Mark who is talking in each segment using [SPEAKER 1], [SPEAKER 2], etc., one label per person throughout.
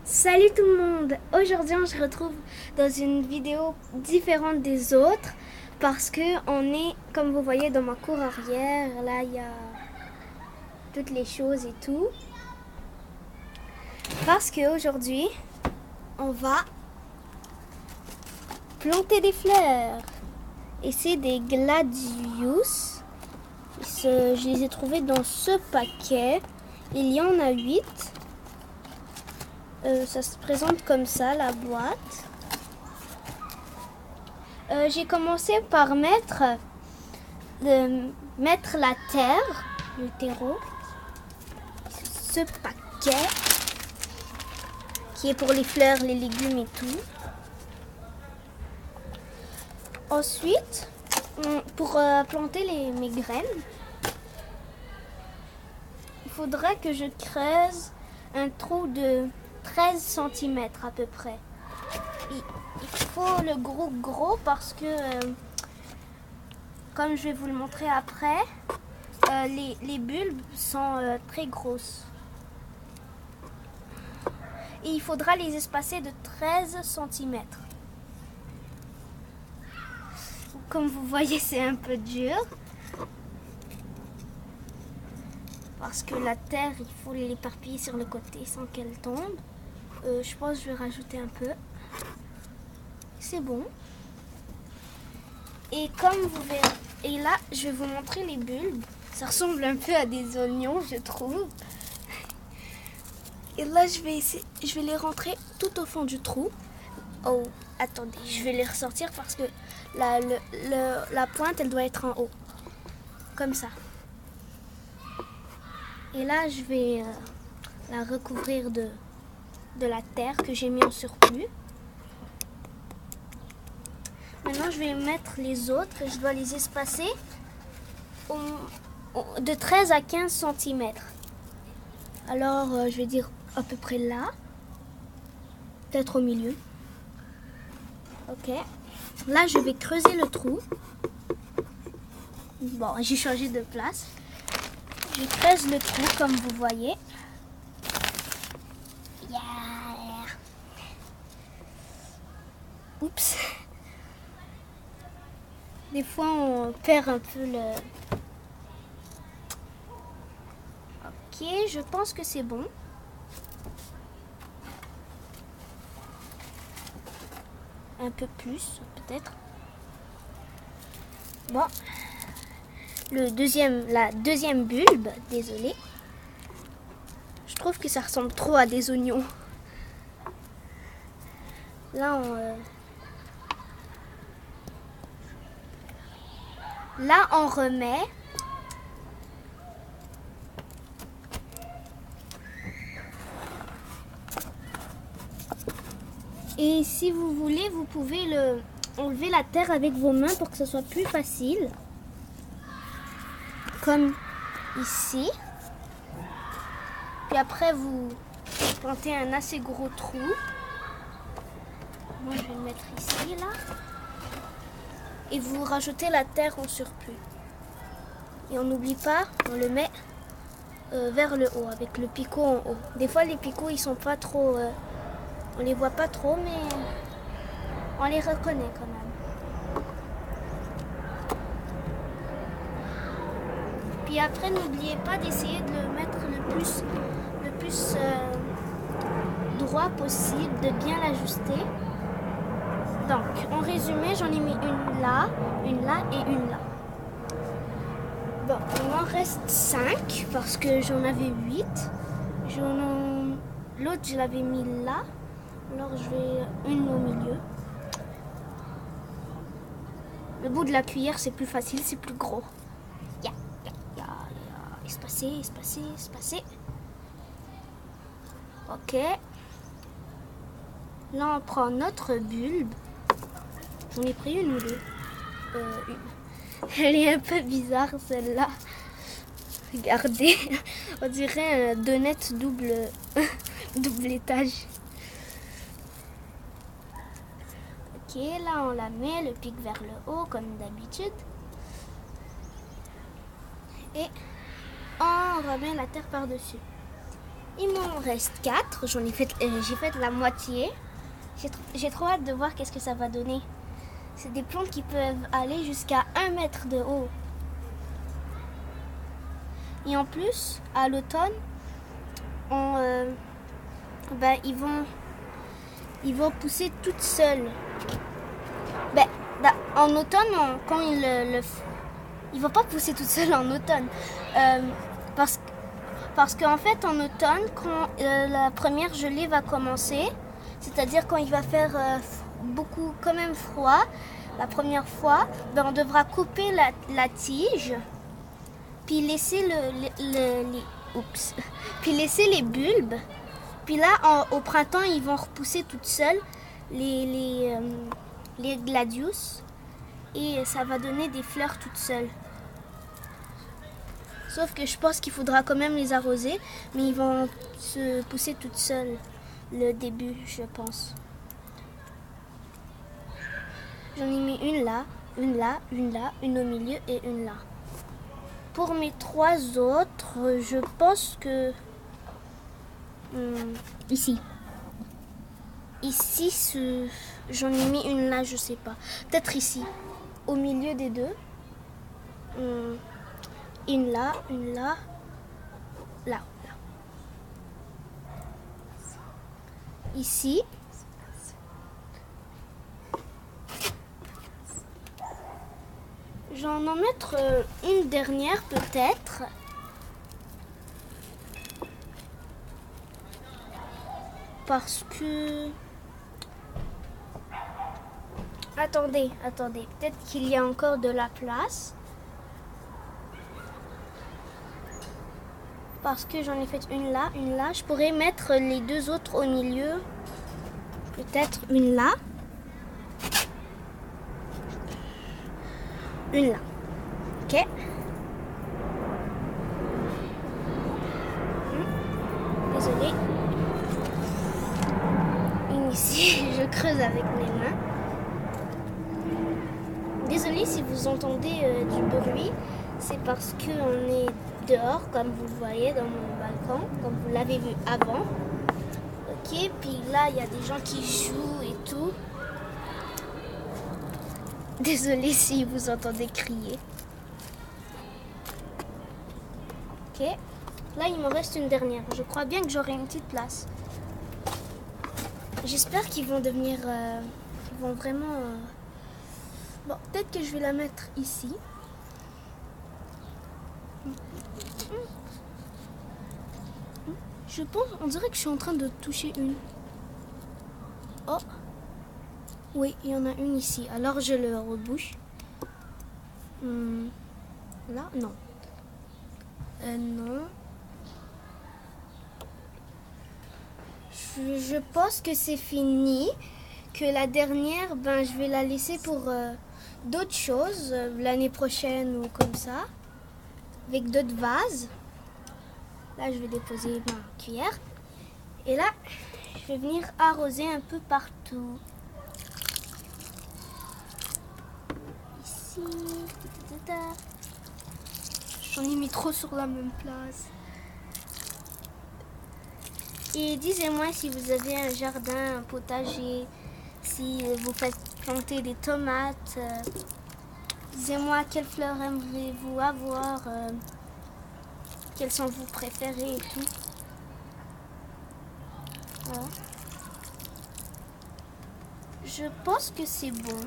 [SPEAKER 1] Salut tout le monde! Aujourd'hui on se retrouve dans une vidéo différente des autres parce que on est, comme vous voyez dans ma cour arrière, là il y a toutes les choses et tout. Parce qu'aujourd'hui on va planter des fleurs et c'est des gladius. Je les ai trouvés dans ce paquet. Il y en a 8. Ça se présente comme ça, la boîte. J'ai commencé par mettre la terre, le terreau, ce paquet qui est pour les fleurs, les légumes et tout. Ensuite, pour planter mes graines, il faudra que je creuse un trou de 13 cm à peu près. Il faut le gros parce que, comme je vais vous le montrer après, les bulbes sont très grosses. Et il faudra les espacer de 13 cm. Comme vous voyez, c'est un peu dur. Parce que la terre, il faut l'éparpiller sur le côté sans qu'elle tombe. Je pense que je vais rajouter un peu. C'est bon. Et comme vous verrez, et là, je vais vous montrer les bulbes. Ça ressemble un peu à des oignons, je trouve. Et là, je vais les rentrer tout au fond du trou. Oh, attendez, je vais les ressortir parce que la pointe, elle doit être en haut. Comme ça. Et là, je vais la recouvrir de la terre que j'ai mis en surplus. Maintenant, je vais mettre les autres. Je dois les espacer de 13 à 15 cm. Alors, je vais dire à peu près là. Peut-être au milieu. Ok. Là, je vais creuser le trou. Bon, j'ai changé de place. Je creuse le trou comme vous voyez. Yeah. Oups. Des fois, on perd un peu le... Ok, je pense que c'est bon. Un peu plus, peut-être. Bon. La deuxième bulbe, désolé. Je trouve que ça ressemble trop à des oignons. Là, on remet. Et si vous voulez, vous pouvez enlever la terre avec vos mains pour que ce soit plus facile. Comme ici. Puis après, vous plantez un assez gros trou. Moi, je vais le mettre ici, là. Et vous rajoutez la terre en surplus. Et on n'oublie pas, on le met vers le haut, avec le picot en haut. Des fois, les picots, ils sont pas trop... on les voit pas trop, mais on les reconnaît quand même. Puis après, n'oubliez pas d'essayer de le mettre le plus droit possible, de bien l'ajuster. Donc, en résumé, j'en ai mis une là et une là. Bon, il m'en reste 5 parce que j'en avais 8. L'autre, je l'avais mis là. Alors, je vais une au milieu. Le bout de la cuillère, c'est plus facile, c'est plus gros. Espacer. Ok. Là, on prend notre bulbe. J'en ai pris une ou deux. Une. Elle est un peu bizarre, celle-là. Regardez. On dirait un donut double étage. Ok, là, on la met, le pic vers le haut, comme d'habitude. Et on remet la terre par-dessus. Il m'en reste 4. J'ai fait la moitié. J'ai trop hâte de voir qu'est-ce que ça va donner. C'est des plantes qui peuvent aller jusqu'à 1 mètre de haut. Et en plus, à l'automne, ils vont pousser toutes seules. En automne, quand ils vont pas pousser toutes seules en automne. Parce qu'en fait, en automne, quand la première gelée va commencer, c'est-à-dire quand il va faire quand même froid, la première fois, on devra couper la tige, puis laisser puis laisser les bulbes. Puis là, au printemps, ils vont repousser toutes seules les gladius et ça va donner des fleurs toutes seules. Sauf que je pense qu'il faudra quand même les arroser, mais ils vont se pousser toutes seules le début, je pense. J'en ai mis une là, une là, une là, une au milieu et une là. Pour mes 3 autres, je pense que... ici. Ici, j'en ai mis une là, je sais pas. Peut-être ici, au milieu des deux. Une là, là. Ici. J'en mettre une dernière peut-être. Parce que... Attendez. Peut-être qu'il y a encore de la place. Parce que j'en ai fait une là. Je pourrais mettre les 2 autres au milieu. Peut-être une là. Une là. Ok. Désolée. Une ici. Je creuse avec mes mains. Désolée si vous entendez du bruit. C'est parce qu'on est dehors, comme vous le voyez dans mon balcon, comme vous l'avez vu avant. Ok, puis là, il y a des gens qui jouent et tout. Désolée si vous entendez crier. Ok, là, il me reste une dernière. Je crois bien que j'aurai une petite place. J'espère qu'ils vont devenir... qu'ils vont vraiment... Bon, peut-être que je vais la mettre ici. Je pense, on dirait que je suis en train de toucher une. Oh, oui, il y en a une ici. Alors je le rebouche. Là, non. Non. Je pense que c'est fini. Que la dernière, je vais la laisser pour d'autres choses l'année prochaine ou comme ça. Avec d'autres vases. Là, je vais déposer ma cuillère. Et là, je vais venir arroser un peu partout. Ici. J'en ai mis trop sur la même place. Et disez-moi si vous avez un jardin, un potager, si vous faites planter des tomates. Disez-moi quelles fleurs aimeriez-vous avoir. Quelles sont vos préférées et tout. Voilà. Je pense que c'est bon.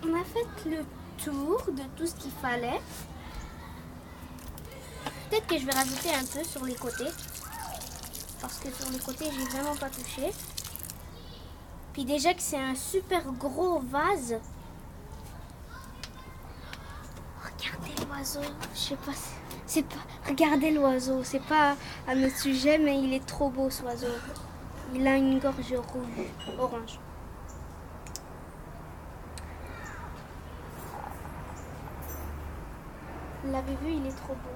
[SPEAKER 1] On a fait le tour de tout ce qu'il fallait. Peut-être que je vais rajouter un peu sur les côtés. Parce que sur les côtés, j'ai vraiment pas touché. Puis déjà que c'est un super gros vase. Regardez l'oiseau. Je sais pas si... Regardez l'oiseau, c'est pas à notre sujet, mais il est trop beau, ce oiseau. Il a une gorge orange. Vous l'avez vu, il est trop beau.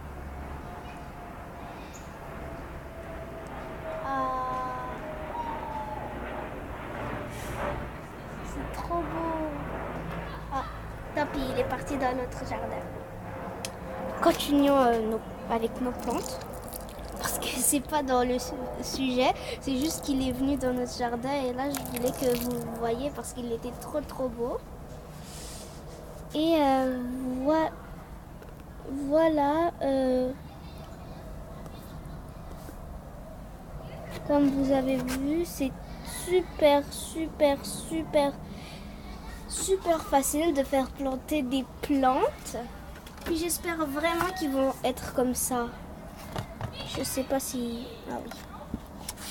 [SPEAKER 1] C'est trop beau. Ah, tant pis, il est parti dans notre jardin. Continuons avec nos plantes. Parce que que c'est pas dans le sujet. C'est juste qu'il est venu dans notre jardin et là je voulais que vous le voyiez parce qu'il était trop beau. Et voilà. Comme vous avez vu, c'est super facile de faire planter des plantes. Puis j'espère vraiment qu'ils vont être comme ça. Je sais pas si... Ah oui.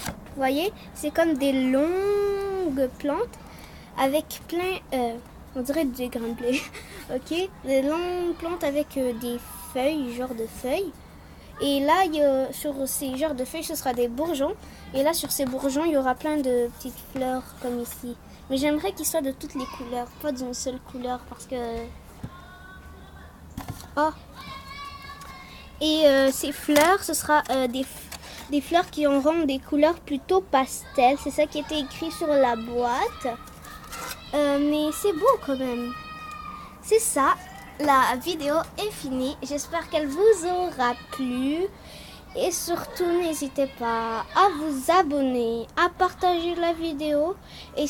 [SPEAKER 1] Vous voyez, c'est comme des longues plantes avec plein... on dirait des grains de blé. Ok, des longues plantes avec des feuilles, genre de feuilles. Et là, sur ces genres de feuilles, ce sera des bourgeons. Et là, sur ces bourgeons, il y aura plein de petites fleurs comme ici. Mais j'aimerais qu'ils soient de toutes les couleurs, pas d'une seule couleur parce que... Oh! Et ces fleurs, ce sera des fleurs qui auront des couleurs plutôt pastel. C'est ça qui était écrit sur la boîte. Mais c'est beau quand même. C'est ça. La vidéo est finie. J'espère qu'elle vous aura plu. Et surtout, n'hésitez pas à vous abonner, à partager la vidéo et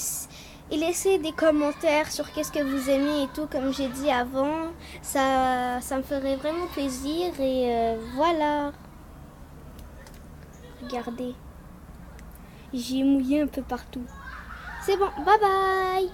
[SPEAKER 1] laisser des commentaires sur qu'est-ce que vous aimez et tout, comme j'ai dit avant. Ça me ferait vraiment plaisir. Et voilà. Regardez. J'ai mouillé un peu partout. C'est bon. Bye bye.